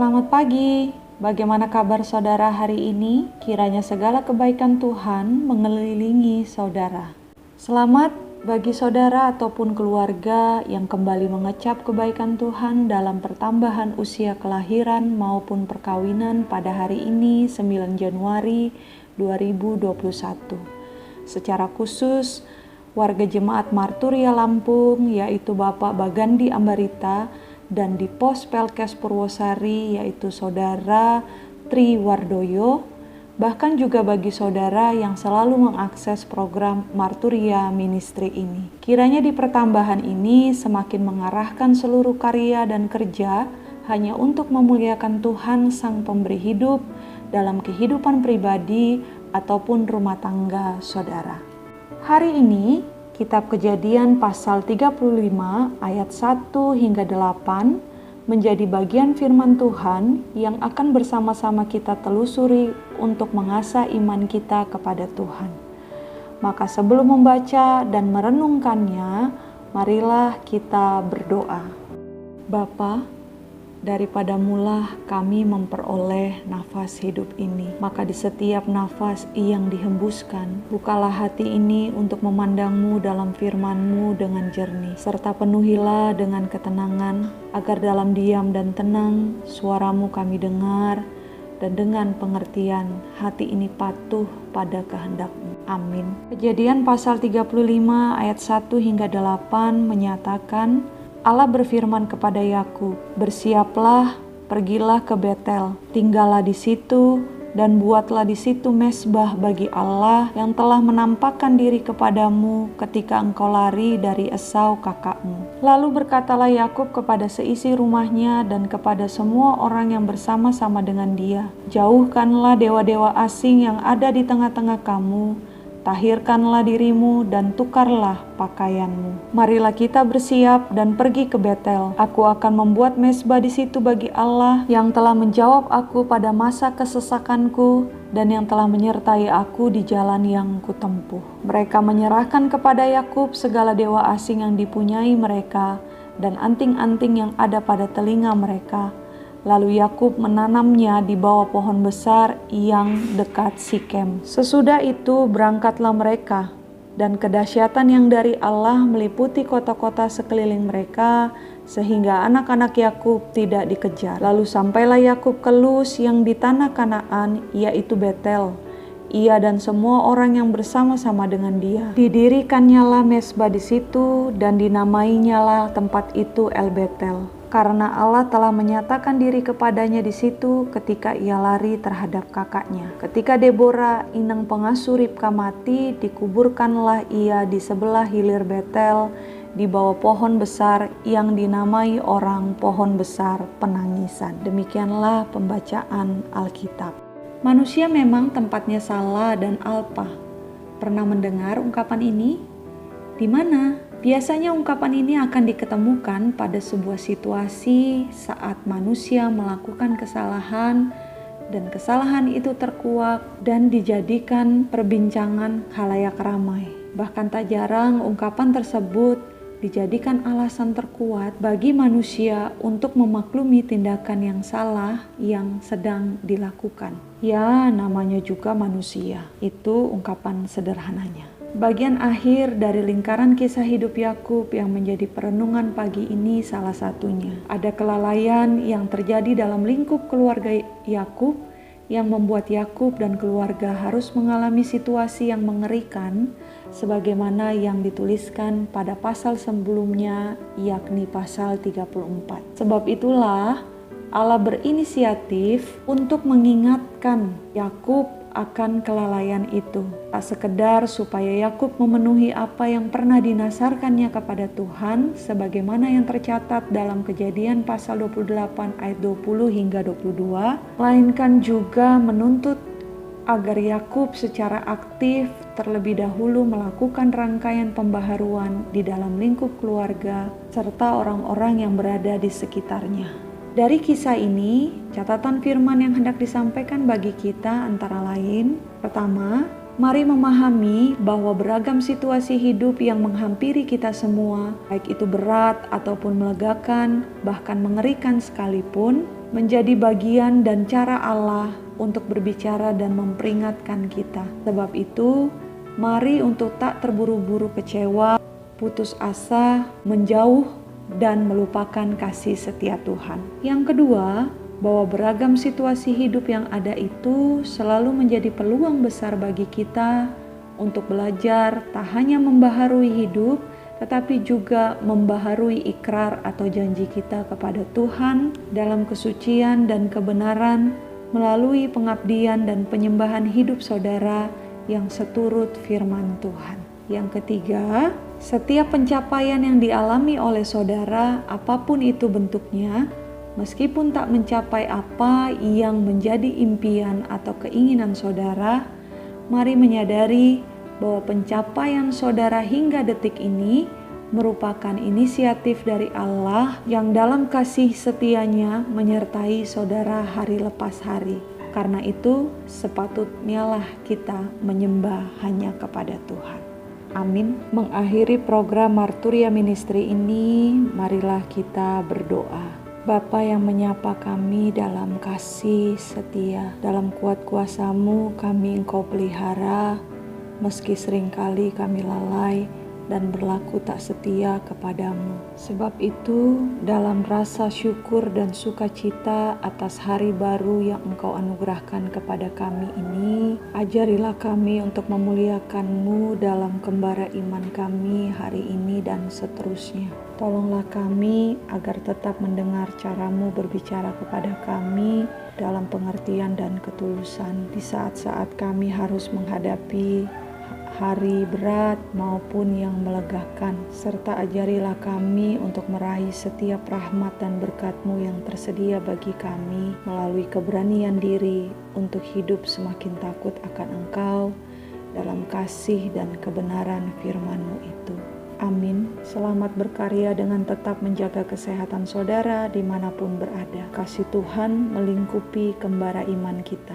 Selamat pagi. Bagaimana kabar saudara hari ini? Kiranya segala kebaikan Tuhan mengelilingi saudara. Selamat bagi saudara ataupun keluarga yang kembali mengecap kebaikan Tuhan dalam pertambahan usia kelahiran maupun perkawinan pada hari ini 9 Januari 2021. Secara khusus, warga Jemaat Marturia Lampung yaitu Bapak Bagandi Ambarita dan di Pos Pelkes Purwosari yaitu Saudara Tri Wardoyo, bahkan juga bagi saudara yang selalu mengakses program Marturia Ministry ini. Kiranya di pertambahan ini semakin mengarahkan seluruh karya dan kerja hanya untuk memuliakan Tuhan Sang Pemberi Hidup dalam kehidupan pribadi ataupun rumah tangga saudara. Hari ini Kitab Kejadian pasal 35 ayat 1 hingga 8 menjadi bagian firman Tuhan yang akan bersama-sama kita telusuri untuk mengasah iman kita kepada Tuhan. Maka sebelum membaca dan merenungkannya, marilah kita berdoa. Bapa, daripada mula kami memperoleh nafas hidup ini, maka di setiap nafas yang dihembuskan, bukalah hati ini untuk memandang-Mu dalam firman-Mu dengan jernih, serta penuhilah dengan ketenangan, agar dalam diam dan tenang suara-Mu kami dengar, dan dengan pengertian hati ini patuh pada kehendak-Mu. Amin. Kejadian pasal 35 ayat 1 hingga 8 menyatakan, Allah berfirman kepada Yakub, "Bersiaplah, pergilah ke Betel, tinggallah di situ dan buatlah di situ mezbah bagi Allah yang telah menampakkan diri kepadamu ketika engkau lari dari Esau kakakmu." Lalu berkatalah Yakub kepada seisi rumahnya dan kepada semua orang yang bersama-sama dengan dia, "Jauhkanlah dewa-dewa asing yang ada di tengah-tengah kamu. Tahirkanlah dirimu dan tukarlah pakaianmu. Marilah kita bersiap dan pergi ke Betel. Aku akan membuat mezbah di situ bagi Allah yang telah menjawab aku pada masa kesesakanku dan yang telah menyertai aku di jalan yang kutempuh." Mereka menyerahkan kepada Yakub segala dewa asing yang dipunyai mereka dan anting-anting yang ada pada telinga mereka. Lalu Yakub menanamnya di bawah pohon besar yang dekat Sikem. Sesudah itu berangkatlah mereka, dan kedahsyatan yang dari Allah meliputi kota-kota sekeliling mereka, sehingga anak-anak Yakub tidak dikejar. Lalu sampailah Yakub ke Luz yang di tanah Kanaan, yaitu Betel. Ia dan semua orang yang bersama-sama dengan dia. Didirikannya mezbah di situ dan dinamainyalah tempat itu El Betel, karena Allah telah menyatakan diri kepadanya di situ ketika ia lari terhadap kakaknya. Ketika Deborah, inang pengasuh Ribka mati, dikuburkanlah ia di sebelah hilir Betel, di bawah pohon besar yang dinamai orang pohon besar penangisan. Demikianlah pembacaan Alkitab. Manusia memang tempatnya salah dan alpa. Pernah mendengar ungkapan ini? Di mana? Biasanya ungkapan ini akan diketemukan pada sebuah situasi saat manusia melakukan kesalahan dan kesalahan itu terkuak dan dijadikan perbincangan khalayak ramai. Bahkan tak jarang ungkapan tersebut dijadikan alasan terkuat bagi manusia untuk memaklumi tindakan yang salah yang sedang dilakukan. Ya, namanya juga manusia. Itu ungkapan sederhananya. Bagian akhir dari lingkaran kisah hidup Yakub yang menjadi perenungan pagi ini salah satunya. Ada kelalaian yang terjadi dalam lingkup keluarga Yakub yang membuat Yakub dan keluarga harus mengalami situasi yang mengerikan sebagaimana yang dituliskan pada pasal sebelumnya, yakni pasal 34. Sebab itulah Allah berinisiatif untuk mengingatkan Yakub akan kelalaian itu. Tak sekedar supaya Yakub memenuhi apa yang pernah dinasarkannya kepada Tuhan sebagaimana yang tercatat dalam Kejadian pasal 28 ayat 20 hingga 22, melainkan juga menuntut agar Yakub secara aktif terlebih dahulu melakukan rangkaian pembaharuan di dalam lingkup keluarga serta orang-orang yang berada di sekitarnya. Dari kisah ini, catatan firman yang hendak disampaikan bagi kita antara lain, pertama, mari memahami bahwa beragam situasi hidup yang menghampiri kita semua, baik itu berat ataupun melegakan, bahkan mengerikan sekalipun, menjadi bagian dan cara Allah untuk berbicara dan memperingatkan kita. Sebab itu, mari untuk tak terburu-buru kecewa, putus asa, menjauh, dan melupakan kasih setia Tuhan. Yang kedua, bahwa beragam situasi hidup yang ada itu selalu menjadi peluang besar bagi kita untuk belajar tak hanya membaharui hidup, tetapi juga membaharui ikrar atau janji kita kepada Tuhan dalam kesucian dan kebenaran melalui pengabdian dan penyembahan hidup saudara yang seturut firman Tuhan. Yang ketiga, setiap pencapaian yang dialami oleh saudara, apapun itu bentuknya, meskipun tak mencapai apa yang menjadi impian atau keinginan saudara, mari menyadari bahwa pencapaian saudara hingga detik ini merupakan inisiatif dari Allah yang dalam kasih setianya menyertai saudara hari lepas hari. Karena itu, sepatutnya lah kita menyembah hanya kepada Tuhan. Amin. Mengakhiri program Marturia Ministry ini, marilah kita berdoa. Bapa yang menyapa kami dalam kasih setia, dalam kuat kuasa-Mu kami Engkau pelihara, meski seringkali kami lalai dan berlaku tak setia kepadamu. Sebab itu, dalam rasa syukur dan sukacita atas hari baru yang Engkau anugerahkan kepada kami ini, ajarilah kami untuk memuliakan-Mu dalam kembara iman kami hari ini dan seterusnya. Tolonglah kami agar tetap mendengar cara-Mu berbicara kepada kami dalam pengertian dan ketulusan di saat-saat kami harus menghadapi hari berat maupun yang melegakan, serta ajarilah kami untuk meraih setiap rahmat dan berkat-Mu yang tersedia bagi kami melalui keberanian diri untuk hidup semakin takut akan Engkau dalam kasih dan kebenaran firman-Mu itu. Amin. Selamat berkarya dengan tetap menjaga kesehatan saudara dimanapun berada. Kasih Tuhan melingkupi kembara iman kita.